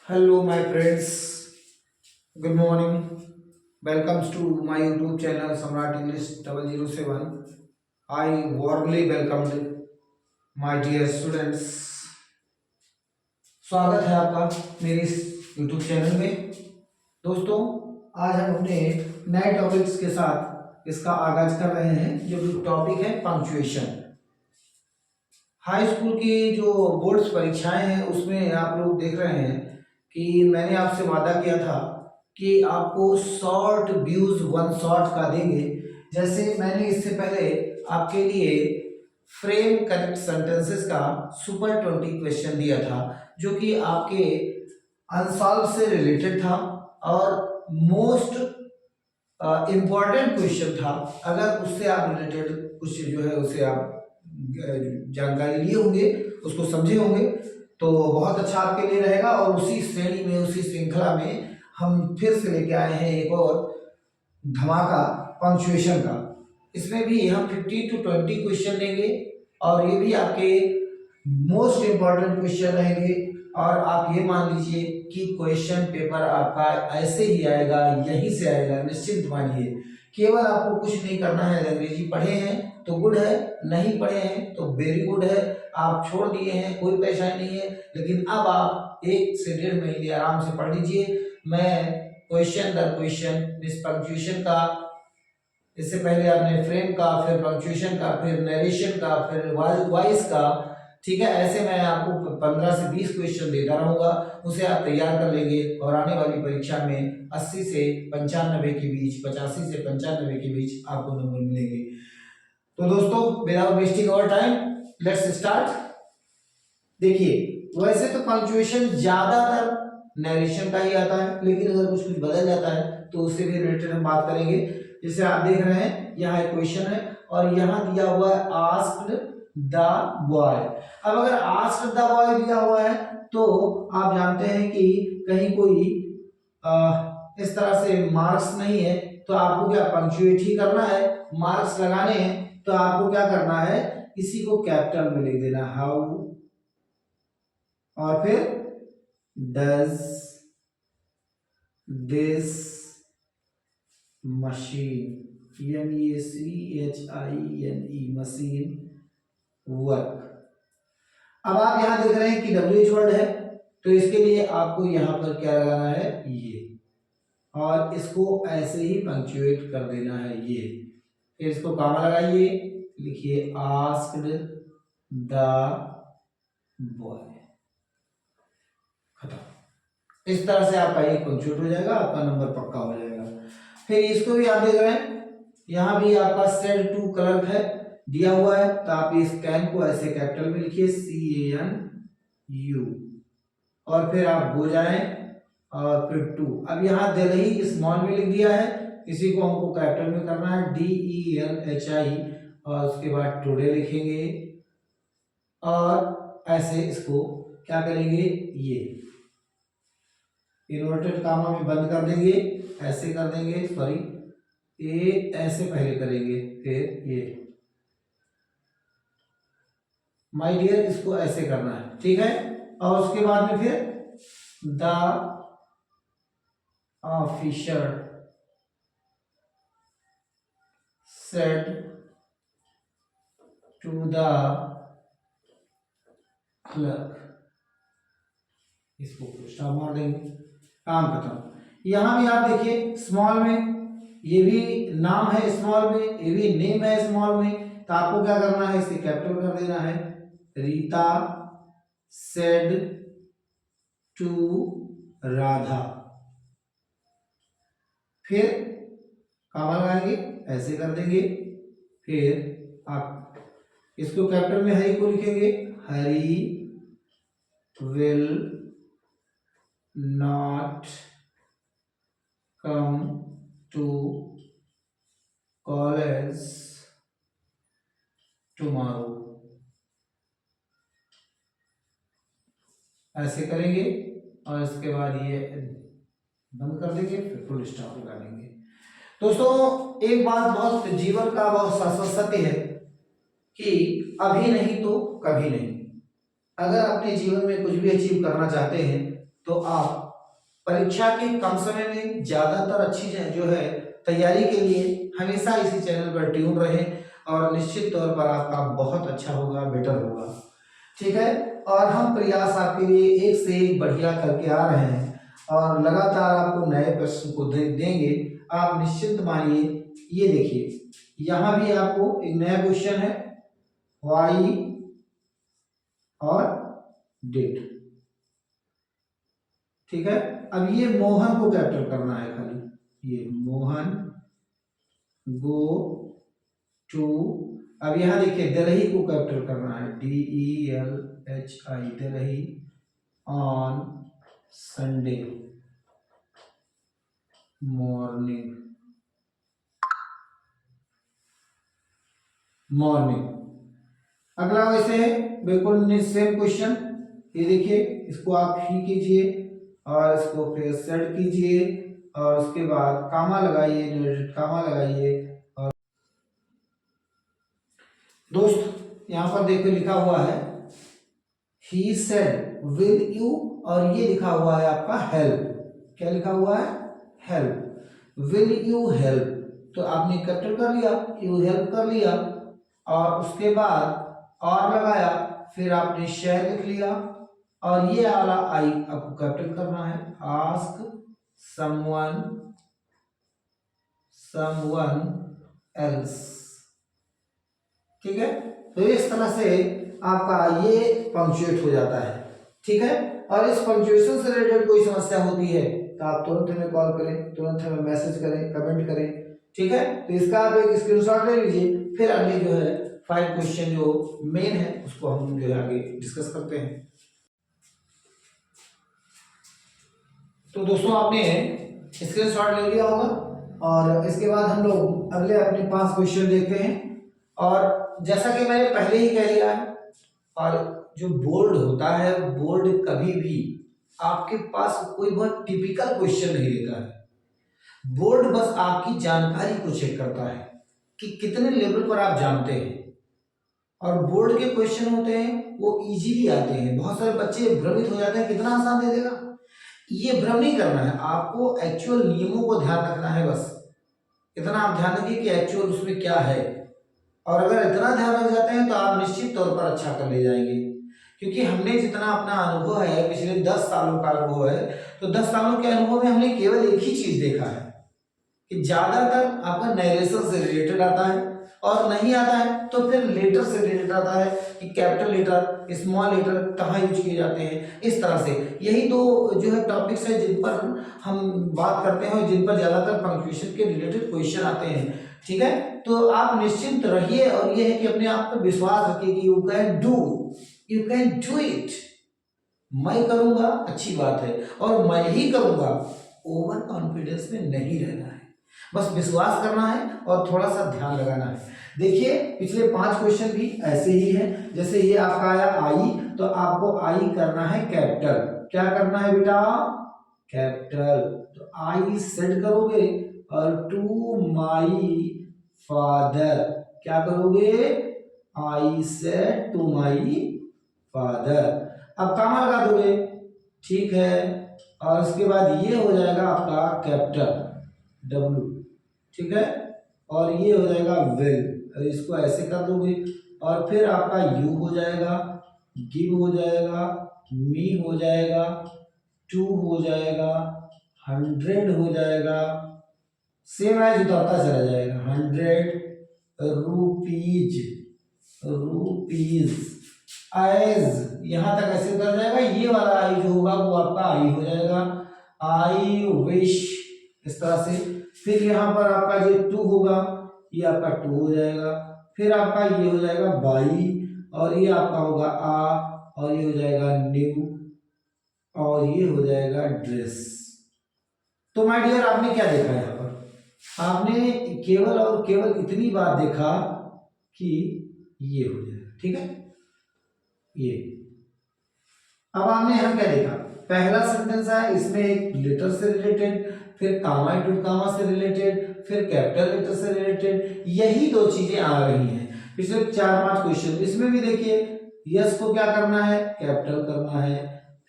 Hello, my friends. Good morning. Welcomes to my YouTube channel Samrat English 007. I warmly welcomed my dear students. स्वागत है आपका मेरे इस YouTube channel में। दोस्तों, आज हम अपने नए टॉपिक्स के साथ इसका आगाज कर रहे हैं, जो टॉपिक है पंक्चुएशन। हाई स्कूल की जो बोर्ड्स परीक्षाएं हैं उसमें आप लोग देख रहे हैं कि मैंने आपसे वादा किया था कि आपको शॉर्ट व्यूज वन शॉट का देंगे। जैसे मैंने इससे पहले आपके लिए फ्रेम करेक्ट सेंटेंसेस का सुपर 20 क्वेश्चन दिया था, जो कि आपके अनसॉल्व से रिलेटेड था और मोस्ट इम्पॉर्टेंट क्वेश्चन था। अगर उससे आप रिलेटेड कुछ जो है उसे आप जानकारी लिए होंगे, उसको समझे होंगे, तो बहुत अच्छा आपके लिए रहेगा। और उसी श्रेणी में, उसी श्रृंखला में हम फिर से लेके आए हैं एक और धमाका पंक्चुएशन का। इसमें भी हम 15 to 20 क्वेश्चन लेंगे और ये भी आपके मोस्ट इम्पॉर्टेंट क्वेश्चन रहेंगे। और आप ये मान लीजिए कि क्वेश्चन पेपर आपका ऐसे ही आएगा, यहीं से आएगा, निश्चिंत मानिए। केवल आपको कुछ नहीं करना है। अंग्रेजी पढ़े हैं तो गुड है, नहीं पढ़े हैं तो वेरी गुड है, आप छोड़ दिए हैं कोई परेशानी नहीं है। लेकिन अब आप 1 से 1.5 महीने आराम से पढ़ लीजिए। मैं क्वेश्चन दर क्वेश्चन इस पंक्चुएशन का, इससे पहले आपने फ्रेम का, फिर पंक्चुएशन का, फिर नरेशन का, फिर वॉइस का, ठीक है, ऐसे मैं आपको 15 से 20 क्वेश्चन देता रहूंगा। उसे आप तैयार कर लेंगे और आने वाली परीक्षा में 80 से 95 के बीच, 85 से 95 के बीच आपको नंबर मिलेंगे। तो दोस्तों, without wasting our time, let's start. देखिए, वैसे तो पंक्चुएशन ज्यादातर नरेशन का ही आता है, लेकिन अगर कुछ बदल जाता है तो उससे भी रिलेटेड हम बात करेंगे। जैसे आप देख रहे हैं, यहाँ एक क्वेश्चन है और यहाँ दिया हुआ है आस्क्ड द बॉय। अब अगर आस्क्ड द बॉय दिया हुआ है तो आप जानते हैं कि कहीं कोई इस तरह से मार्क्स नहीं है, तो आपको क्या पंक्चुएट ही करना है। मार्क्स लगाने हैं तो आपको क्या करना है, इसी को कैपिटल में लिख देना, हाउ, और फिर does this machine, MEACHINE, machine work. अब आप यहां देख रहे हैं कि WH वर्ड है, तो इसके लिए आपको यहां पर क्या लगाना है, ये, और इसको ऐसे ही पंक्चुएट कर देना है ये। फिर इसको कॉमा लगाइए, लिखिए आस्क्ड द बॉय, खत्म। इस तरह से आपका ये पंक्चुएट हो जाएगा, आपका नंबर पक्का हो जाएगा। फिर इसको भी आप देख रहे हैं, यहां भी आपका सेड टू क्लर्क है दिया हुआ है, तो आप इस कैन को ऐसे कैपिटल में लिखिए, CANU, और फिर आप हो जाएं और फिर टू। अब यहाँ दिल्ली स्मॉल में लिख दिया है, इसी को हमको कैपिटल में करना है, DELHI, और उसके बाद टुडे लिखेंगे और ऐसे इसको क्या करेंगे, ये इन्वर्टेड कामा में बंद कर देंगे, ऐसे कर देंगे, सॉरी, ये ऐसे पहले करेंगे, फिर ये, माय डियर, इसको ऐसे करना है, ठीक है। और उसके बाद में फिर the officer said to the clerk, इसको स्टॉप मार देंगे, काम खत्म। यहां भी आप देखिए स्मॉल में, ये भी नाम है स्मॉल में, ये भी नेम है स्मॉल में, तो आपको क्या करना है, इसे कैपिटल कर देना है, रीता सेड टू राधा, फिर कॉमा लगाएंगे, ऐसे कर देंगे, फिर आप इसको कैपिटल में हरी को लिखेंगे, Hari will not come to college tomorrow, ऐसे करेंगे और इसके बाद ये बंद कर देंगे, फिर फुल स्टॉप लगा देंगे। दोस्तों, एक बात बहुत जीवन का बहुत शाश्वत सत्य है कि अभी नहीं तो कभी नहीं। अगर अपने जीवन में कुछ भी अचीव करना चाहते हैं तो आप परीक्षा के कम समय में ज्यादातर अच्छी जो है तैयारी के लिए हमेशा इसी चैनल पर ट्यून रहे और निश्चित तौर पर आपका बहुत अच्छा होगा, बेटर होगा। ठीक है, और हम प्रयास आपके लिए एक से एक बढ़िया करके आ रहे हैं और लगातार आपको नए प्रश्न को देंगे। आप निश्चिंत मानिए। ये देखिए, यहाँ भी आपको एक नया क्वेश्चन है, वाई और डेट। ठीक है, अब ये मोहन को कैप्चर करना है खाली, ये मोहन गो टू, अब यहाँ देखिए दिल्ली को कैप्चर करना है, DELHI, Delhi on Sunday morning, अगला वैसे है बिल्कुल सेम क्वेश्चन। ये देखिए, इसको आप ही कीजिए और इसको फिर सेट कीजिए और उसके बाद कामा लगाइए, कामा लगाइए। और दोस्त यहाँ पर देखो लिखा हुआ है ही सेड विल यू, और ये लिखा हुआ है आपका हेल्प। क्या लिखा हुआ है? हेल्प। विल यू हेल्प, तो आपने कैप्चर कर लिया, यू हेल्प कर लिया और उसके बाद और लगाया, फिर आपने शेयर लिख लिया और ये वाला आई आपको कैप्चर करना है, आस्क समवन एल्स। ठीक है, तो इस तरह से आपका ये पंक्चुएट हो जाता है। ठीक है, और इस पंक्चुएशन से रिलेटेड कोई समस्या होती है तो आप तुरंत हमें कॉल करें, तुरंत हमें मैसेज करें, कमेंट करें। ठीक है, तो इसका आप एक स्क्रीनशॉट ले लीजिए, फिर अगले जो है 5 क्वेश्चन जो मेन है उसको हम जो है आगे डिस्कस करते हैं। तो दोस्तों आपने स्क्रीनशॉट ले लिया होगा और इसके बाद हम लोग अगले अपने 5 क्वेश्चन देखते हैं। और जैसा कि मैंने पहले ही कह लिया है, और जो बोर्ड होता है, बोर्ड कभी भी आपके पास कोई बहुत टिपिकल क्वेश्चन नहीं देता है। बोर्ड बस आपकी जानकारी को चेक करता है कि कितने लेवल पर आप जानते हैं। और बोर्ड के क्वेश्चन होते हैं वो इजीली आते हैं। बहुत सारे बच्चे भ्रमित हो जाते हैं, कितना आसान दे देगा। ये भ्रम नहीं करना है, आपको एक्चुअल नियमों को ध्यान रखना है। बस इतना आप ध्यान रखिए कि एक्चुअल उसमें क्या है, और अगर इतना ध्यान रख जाते हैं तो आप निश्चित तौर पर अच्छा कर ले जाएंगे। क्योंकि हमने जितना अपना अनुभव है, पिछले 10 सालों का अनुभव है, तो 10 सालों के अनुभव में हमने केवल एक ही चीज देखा है कि ज्यादातर आपका नरेशन से रिलेटेड आता है, और नहीं आता है तो फिर लेटर से रिलेटेड आता है कि कैपिटल लेटर, स्मॉल लेटर कहाँ यूज किए जाते हैं। इस तरह से यही दो जो है टॉपिक्स है जिन पर हम बात करते हैं और जिन पर ज्यादातर पंक्चुएशन के रिलेटेड क्वेश्चन आते हैं। ठीक है, तो आप निश्चिंत रहिए और ये है कि अपने आप पर विश्वास रखिए कि यू कैन डू इट। मैं करूंगा, अच्छी बात है, और मैं ही करूंगा, ओवर कॉन्फिडेंस में नहीं रहना है। बस विश्वास करना है और थोड़ा सा ध्यान लगाना है। देखिए, पिछले 5 क्वेश्चन भी ऐसे ही हैं। जैसे ये आपका आया आई, तो आपको आई करना है कैपिटल। क्या करना है बेटा? कैपिटल। तो आई सेट करोगे और टू माई फादर, क्या करोगे? I said to my father. अब कामा लगा दोगे, ठीक है, और उसके बाद ये हो जाएगा आपका कैपिटल W। ठीक है, और ये हो जाएगा विल, इसको ऐसे कर दोगे और फिर आपका यू हो जाएगा, गिव हो जाएगा, मी हो जाएगा, टू हो जाएगा, 100 हो जाएगा, सेम एज उतरता चला जाएगा, 100 रुपीज एज, यहां तक ऐसे उतर जाएगा। ये वाला आई जो होगा वो आपका आई हो जाएगा, आई विश, इस तरह से। फिर यहाँ पर आपका जो 2 होगा ये आपका 2 हो जाएगा, फिर आपका ये हो जाएगा बाई, और ये आपका होगा आ, और ये हो जाएगा न्यू, और ये हो जाएगा ड्रेस। तो माय डियर, आपने क्या देखा यहाँ पर? आपने केवल और केवल इतनी बात देखा कि ये हो जाएगा। ठीक है, ये। अब आपने यहाँ क्या देखा? पहला सेंटेंस है, इसमें एक लेटर से रिलेटेड, फिर कामा टू कामा से रिलेटेड, फिर कैपिटल लेटर से रिलेटेड, यही 2 चीजें आ रही हैं पिछले 4-5 क्वेश्चन। इसमें भी देखिए, यस को क्या करना है? कैपिटल करना है।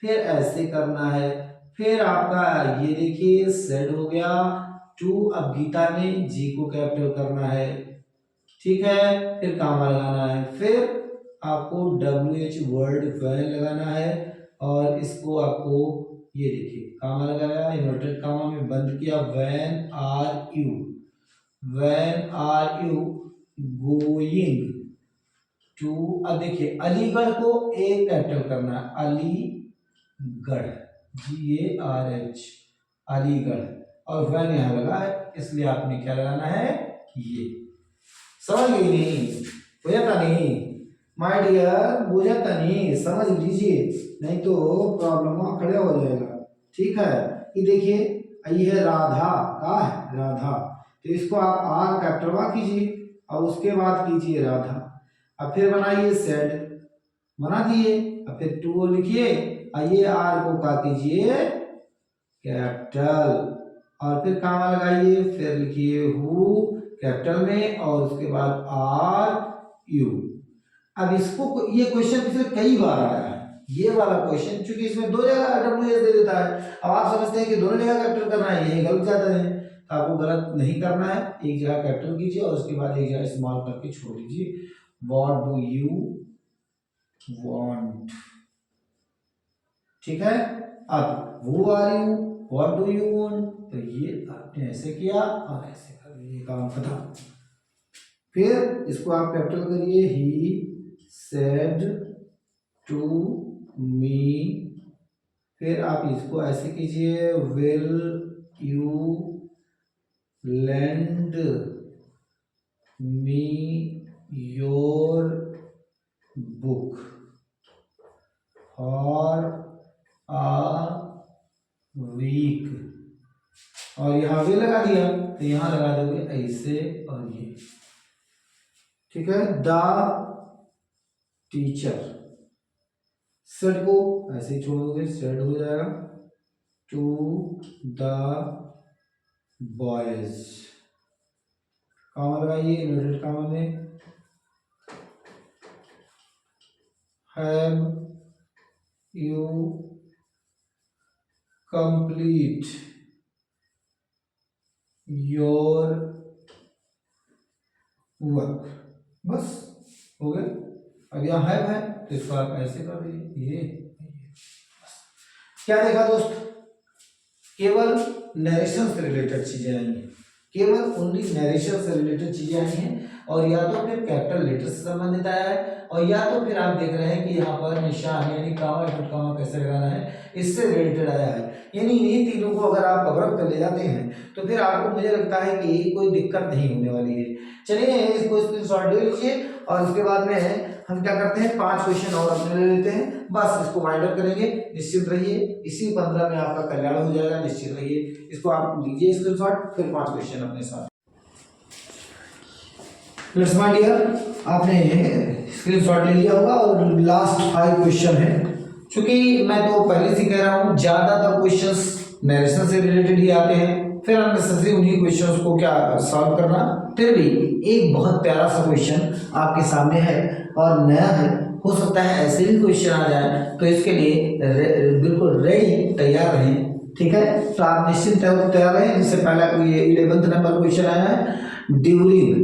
फिर ऐसे करना है, फिर आपका ये देखिए सेड हो गया टू। अब गीता ने जी को कैपिटल करना है, ठीक है, फिर कामा लगाना है, फिर आपको WH वर्ड वैन लगाना है और इसको आपको ये देखिए कामा लगाया, इन्वर्टेड कामा में बंद किया, when are you going to. अब देखिए अलीगढ़ को एक कैपिटल करना है, अलीगढ़, GARH, अलीगढ़, और वैन यहां लगा है इसलिए आपने क्या लगाना है, ये। समझ गई नहीं, बुझाता नहीं माय डियर, बुझाता नहीं, समझ लीजिए नहीं तो प्रॉब्लम खड़े हो जाएगा, ठीक है। ये देखिए ये है राधा का है, राधा, तो इसको आप आर कैपिटल कीजिए और उसके बाद कीजिए राधा। अब फिर बनाइए सेड, बना दिए, अब फिर टू लिखिए और ये आर को का कीजिए कैपिटल और फिर कामा लगाइए, फिर लिखिए हु कैपिटल में और उसके बाद आर यू। अब इसको ये क्वेश्चन पिछले कई बार आया है, ये वाला क्वेश्चन, चूंकि इसमें दो जगह WH दे देता है। अब आप समझते हैं कि दोनों जगह कैपिटल करना है, यही गलत जाता है, तो आपको गलत नहीं करना है, एक जगह कैपिटल कीजिए और उसके बाद एक जगह स्मॉल करके छोड़ दीजिए। व्हाट डू यू वांट, ठीक है। अब who are you, what do you want, तो ये आपने ऐसे किया और ऐसे कर दिया, काम खत्म। फिर इसको आप कैपिटल करिए, ही सेड टू मी, फिर आप इसको ऐसे कीजिए, will you lend me your book for a week, और यहां भी लगा दिया तो यहां लगा दोगे ऐसे और ये, ठीक है। द टीचर, सेड को ऐसे ही छोड़ोगे, सेड हो जाएगा, टू द बॉयज, कामा लगाइए इन्वर्टेड कामा में, have you complete your work, बस हो गया। अब यहाँ है तो इसको आप ऐसे कर दीजिए, ये क्या देखा दोस्त, केवल नरेशन से रिलेटेड चीजें आई हैं, केवल ओनली नरेशन से रिलेटेड चीजें आई हैं, और या तो फिर कैपिटल लेटर से संबंधित आया है, और या तो फिर आप देख रहे हैं कि यहाँ पर निशान यानी कामा इनवर्टेड कामा कैसे लगाना है, इससे रिलेटेड आया है। यानी इन्हीं तीनों को अगर आप कवर अप कर ले जाते हैं तो फिर आपको, मुझे लगता है कि कोई दिक्कत नहीं होने वाली है। चलिए इसको स्क्रीनशॉट ले लीजिए और उसके बाद में हम क्या करते हैं, 5 क्वेश्चन और अपने ले लेते हैं, बस इसको वाइंड अप करेंगे। निश्चित रहिए इसी 15 में आपका कल्याण हो जाएगा, निश्चित रहिए। इसको आप लीजिए स्क्रीनशॉट, फिर 5 क्वेश्चन अपने साथ। लेट्स माय डियर, आपने स्क्रीनशॉट ले लिया होगा और लास्ट 5 क्वेश्चन है। चूंकि मैं तो पहले से कह रहा हूँ ज्यादातर क्वेश्चंस नरेशन से रिलेटेड ही आते हैं, फिर अननेसेसरी उन्हीं क्वेश्चंस को क्या सॉल्व करना। फिर भी एक बहुत प्यारा सा क्वेश्चन आपके सामने है और नया है, हो सकता है ऐसे भी क्वेश्चन आ जाए, तो इसके लिए बिल्कुल रेडी तैयार रहें, ठीक है। तो आप निश्चिंत तैयार रहें। जिससे पहला ये 11th नंबर क्वेश्चन आया है ड्यूरिंग,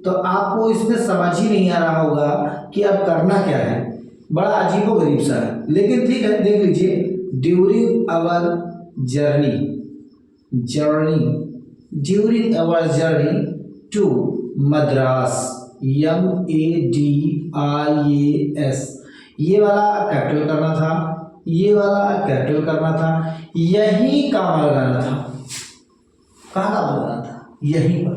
तो आपको इसमें समझ ही नहीं आ रहा होगा कि अब करना क्या है, बड़ा अजीबो गरीब सा है, लेकिन ठीक है, देख लीजिए। During our journey during our journey to Madras, MADRAS, ये वाला कैपिटल करना था, ये वाला कैपिटल करना था, यही काम लगाना था, कहाँ काम लगाना था, यहीं पर।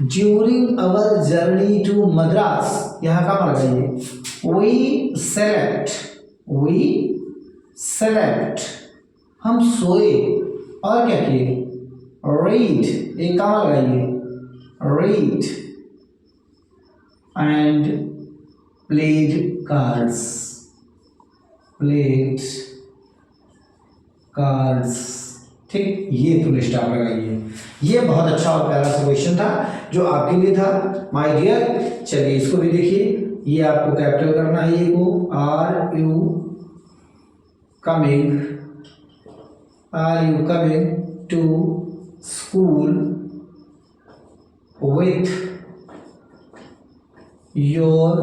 During our journey to Madras, यहाँ काम लगाइए। वी सेलेक्ट, हम सोए और क्या किए, रीड, एक काम लगाइए, रीड एंड प्लेड कार्ड्स, ठीक, ये फुल स्टॉप लगाइए। ये बहुत अच्छा और प्यारा सा क्वेश्चन था जो आपके लिए था माय डियर। चलिए इसको भी देखिए, ये आपको कैपिटल करना है, ये को RU coming to school with your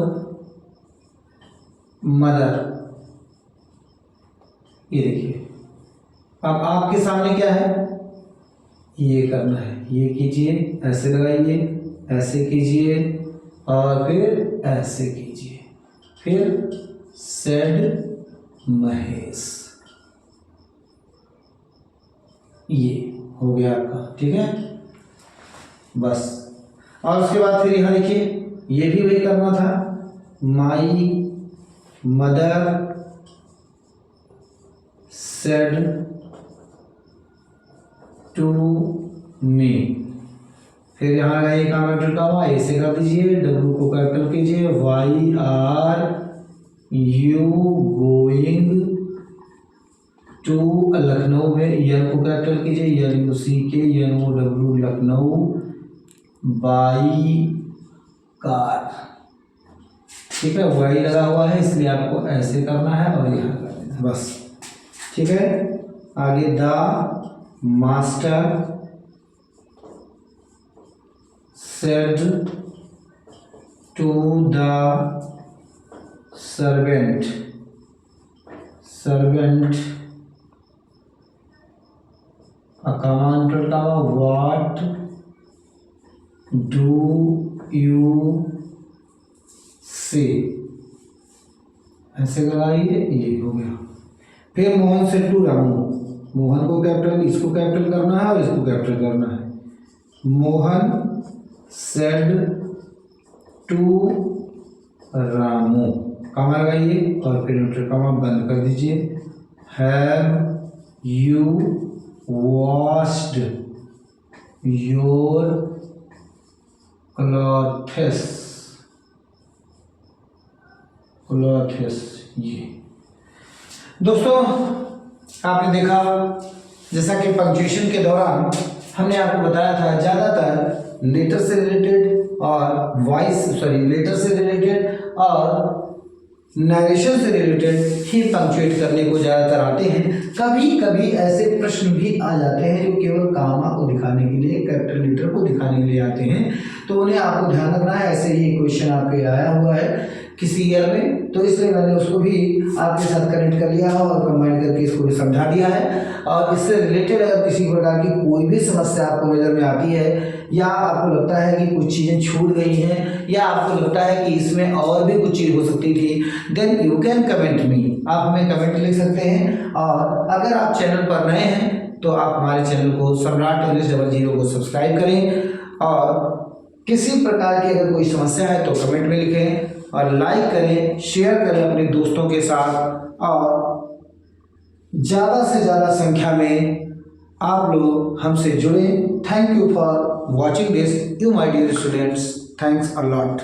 mother। ये देखिए, अब आपके सामने क्या है, ये करना है, ये कीजिए, ऐसे लगाइए, ऐसे कीजिए और फिर ऐसे कीजिए, फिर सेड महेश, ये हो गया आपका। ठीक है, बस। और उसके बाद फिर यहाँ देखिए, ये भी वही करना था, my mother said to me. फिर यहाँ का एक काम का हुआ, ऐसे कर दीजिए, डब्ल्यू को कैपिटल कीजिए, why are you going to Lucknow में एन को कैपिटल कीजिए, N U C K N O W Lucknow by car. ठीक है, वाई लगा हुआ है इसलिए आपको ऐसे करना है और यहाँ कर देना है, बस। ठीक है, आगे the master said to the servant command करता हुआ, व्हाट डू यू से, ऐसे लगाइए, ये हो गया। फिर मोहन से टू रामू, मोहन को कैपिटल, इसको कैपिटल करना है और इसको कैपिटल करना है। मोहन सेड टू रामू, कमा लगाइए और फिर इंटर कमा बंद कर दीजिए। Have you washed your clothes. ये दोस्तों आपने देखा, जैसा कि पंक्चुएशन के दौरान हमने आपको बताया था, ज़्यादातर लेटर से रिलेटेड और लेटर से रिलेटेड और नरेशन से रिलेटेड ही पंक्चुएट करने को ज़्यादातर आते हैं। कभी कभी ऐसे प्रश्न भी आ जाते हैं जो केवल कामा को दिखाने के लिए, कैपिटल लेटर को दिखाने के लिए आते हैं, तो उन्हें आपको ध्यान रखना है। ऐसे ही क्वेश्चन आपके आया हुआ है किसी ईयर में, तो इसलिए मैंने उसको भी आपके साथ कनेक्ट कर लिया है और कंबाइन करके इसको भी समझा दिया है। और इससे रिलेटेड अगर किसी प्रकार की कोई भी समस्या आपको नज़र में आती है, या आपको लगता है कि कुछ चीज़ें छूट गई हैं, या आपको लगता है कि इसमें और भी कुछ चीज़ हो सकती थी, then you can comment me, आप हमें कमेंट लिख सकते हैं। और अगर आप चैनल पर नए हैं तो आप हमारे चैनल को सम्राट इंग्लिश 00 को सब्सक्राइब करें, और किसी प्रकार की अगर कोई समस्या है तो कमेंट में लिखें, और लाइक करें, शेयर करें अपने दोस्तों के साथ, और ज़्यादा से ज़्यादा संख्या में आप लोग हमसे जुड़े। Thank you for watching this, you my dear students, thanks a lot.